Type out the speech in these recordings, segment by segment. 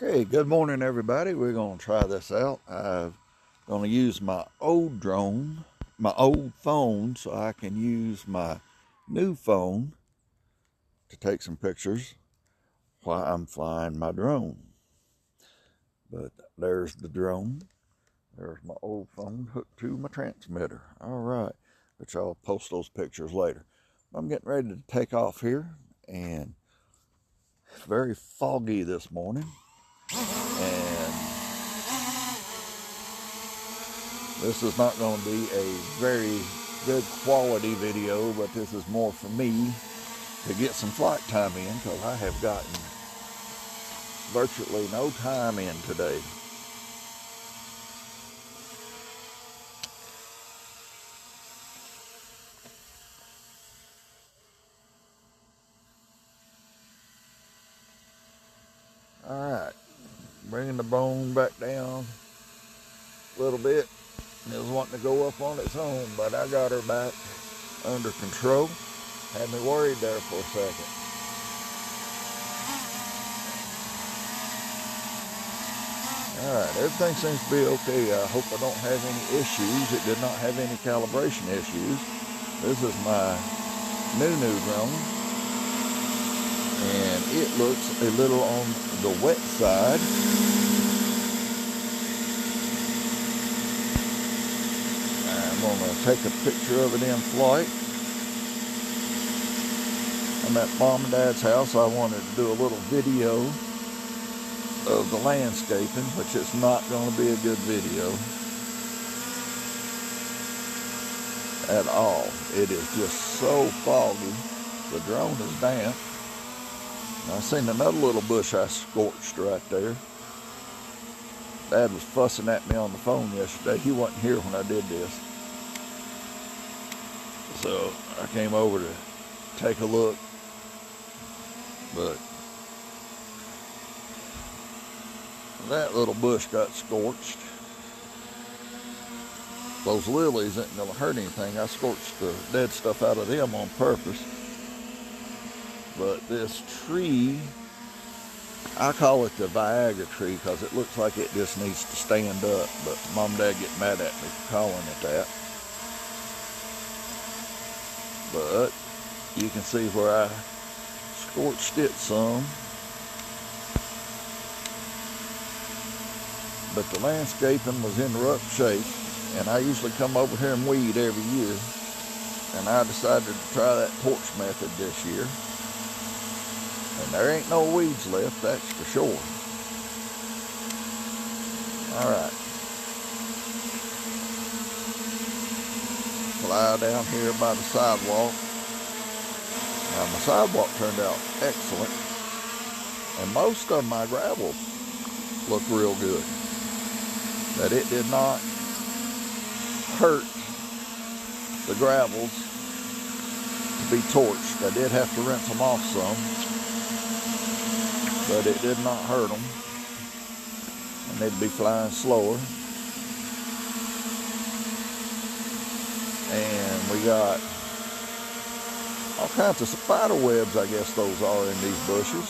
Okay, good morning everybody. We're going to try this out. I'm going to use my old drone, my old phone, so I can use my new phone to take some pictures while I'm flying my drone. But there's the drone. There's my old phone hooked to my transmitter. All right, which I'll post those pictures later. I'm getting ready to take off here, and it's very foggy this morning. And this is not going to be a very good quality video, but this is more for me to get some flight time in, because I have gotten virtually no time in today. All right, bringing the bone back down a little bit. It was wanting to go up on its own, but I got her back under control. Had me worried there for a second. All right, everything seems to be okay. I hope I don't have any issues. It did not have any calibration issues. This is my new drone, and it looks a little on the wet side. I'm going to take a picture of it in flight. I'm at Mom and Dad's house. I wanted to do a little video of the landscaping, which is not going to be a good video at all. It is just so foggy. The drone is damp. I seen another little bush I scorched right there. Dad was fussing at me on the phone yesterday. He wasn't here when I did this. So I came over to take a look, but that little bush got scorched. Those lilies ain't gonna hurt anything. I scorched the dead stuff out of them on purpose. But this tree, I call it the Viagra tree because it looks like it just needs to stand up, but Mom and Dad get mad at me for calling it that. But you can see where I scorched it some. But the landscaping was in rough shape, and I usually come over here and weed every year. And I decided to try that torch method this year. And there ain't no weeds left, that's for sure. All right. Fly down here by the sidewalk. Now my sidewalk turned out excellent, and most of my gravel looked real good. That it did not hurt the gravels to be torched. I did have to rinse them off some, but it did not hurt them, and they'd be flying slower. And we got all kinds of spider webs, I guess those are, in these bushes.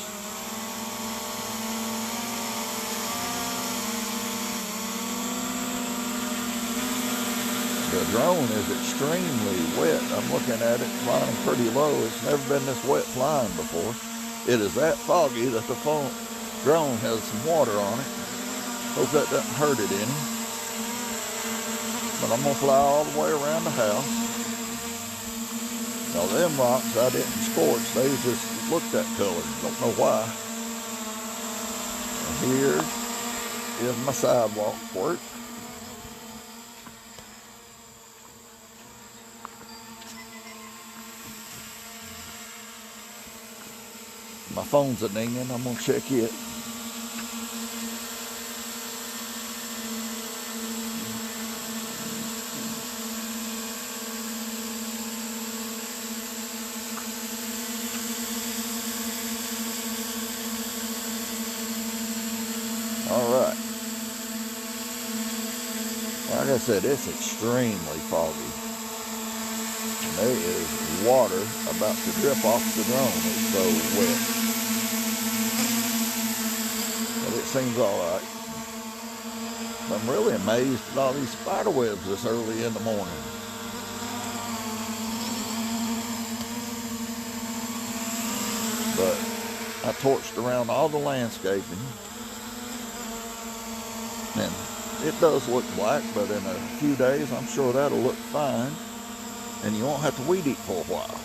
The drone is extremely wet. I'm looking at it flying pretty low. It's never been this wet flying before. It is that foggy that the drone has some water on it. Hope that doesn't hurt it any. But I'm going to fly all the way around the house. Now them rocks I didn't scorch, they just looked that color. Don't know why. And here is my sidewalk work. My phone's a dinging, I'm going to check it. All right. Like I said, it's extremely foggy. And there is water about to drip off the drone. It's so wet. But it's seems all right. I'm really amazed at all these spider webs this early in the morning. But I torched around all the landscaping, and it does look black, but in a few days I'm sure that'll look fine, and you won't have to weed eat for a while.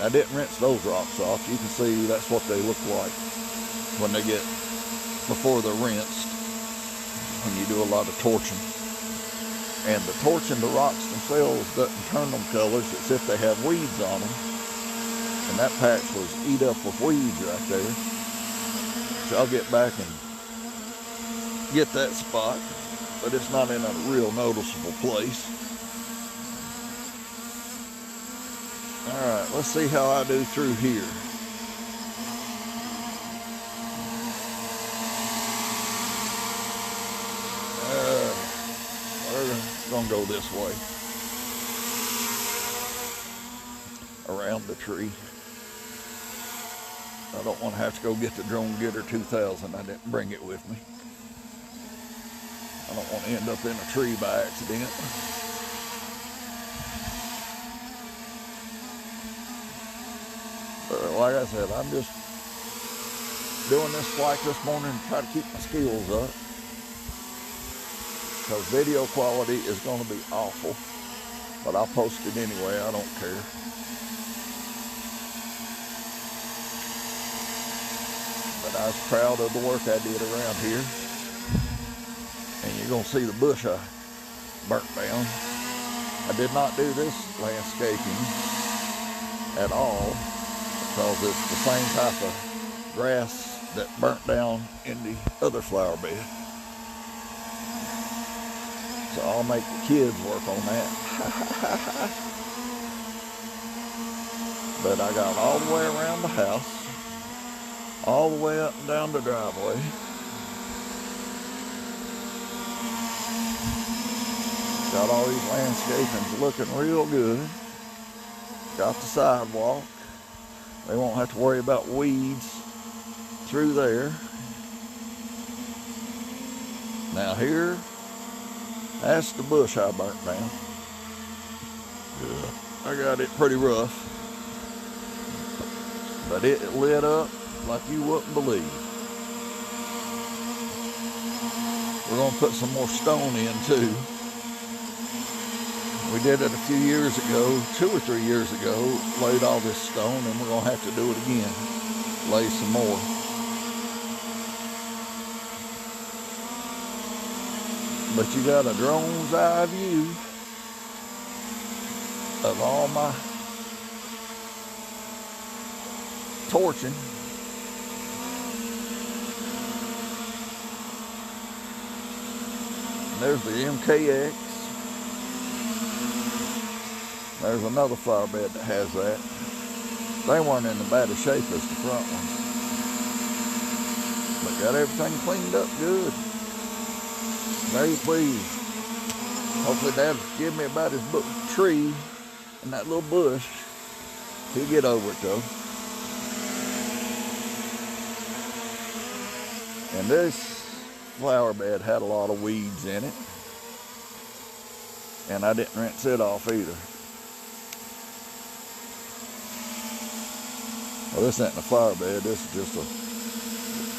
I didn't rinse those rocks off. You can see that's what they look like when they get, before they're rinsed, when you do a lot of torching. And the torching the rocks themselves doesn't turn them colors. It's if they have weeds on them. And that patch was eat up with weeds right there. So I'll get back and get that spot, but it's not in a real noticeable place. All right, let's see how I do through here. We're gonna go this way, around the tree. I don't want to have to go get the Drone Getter 2000. I didn't bring it with me. I don't want to end up in a tree by accident. But like I said, I'm just doing this flight this morning to try to keep my skills up, because video quality is going to be awful, but I'll post it anyway. I don't care. But I was proud of the work I did around here. And you're going to see the bush I burnt down. I did not do this landscaping at all, because it's the same type of grass that burnt down in the other flower bed. So I'll make the kids work on that. But I got all the way around the house, all the way up and down the driveway. Got all these landscapings looking real good. Got the sidewalk. They won't have to worry about weeds through there. Now here, that's the bush I burnt down. Yeah, I got it pretty rough, but it lit up like you wouldn't believe. We're gonna put some more stone in too. We did it a few years ago, 2 or 3 years ago, laid all this stone, and we're gonna have to do it again, lay some more. But you got a drone's eye view of all my torching. And there's the MKX. There's another flower bed that has that. They weren't in the bad of shape as the front ones, but got everything cleaned up good. Very pleased. Hopefully Dad give me about his tree and that little bush. He'll get over it though. And this flower bed had a lot of weeds in it, and I didn't rinse it off either. Well, this ain't a flower bed, this is just a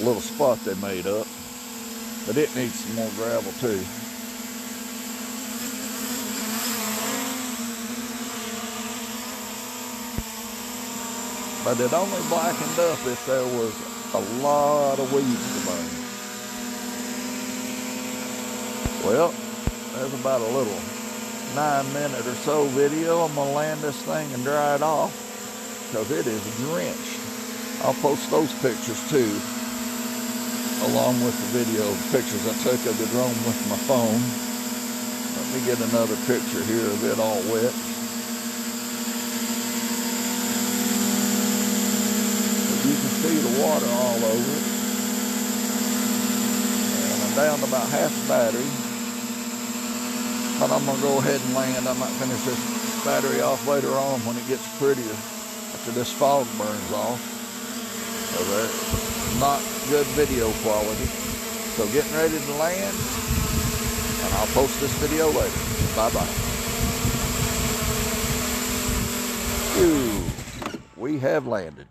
little spot they made up. But it needs some more gravel too. But it only blackened up if there was a lot of weeds to burn. Well, there's about a little 9-minute or so video. I'm gonna land this thing and dry it off, because it is drenched. I'll post those pictures too, along with the video pictures I took of the drone with my phone. Let me get another picture here of it all wet. But you can see the water all over it. And I'm down to about half the battery. But I'm gonna go ahead and land. I might finish this battery off later on when it gets prettier, after this fog burns off. So they're not good video quality. So getting ready to land, and I'll post this video later. Bye-bye. We have landed.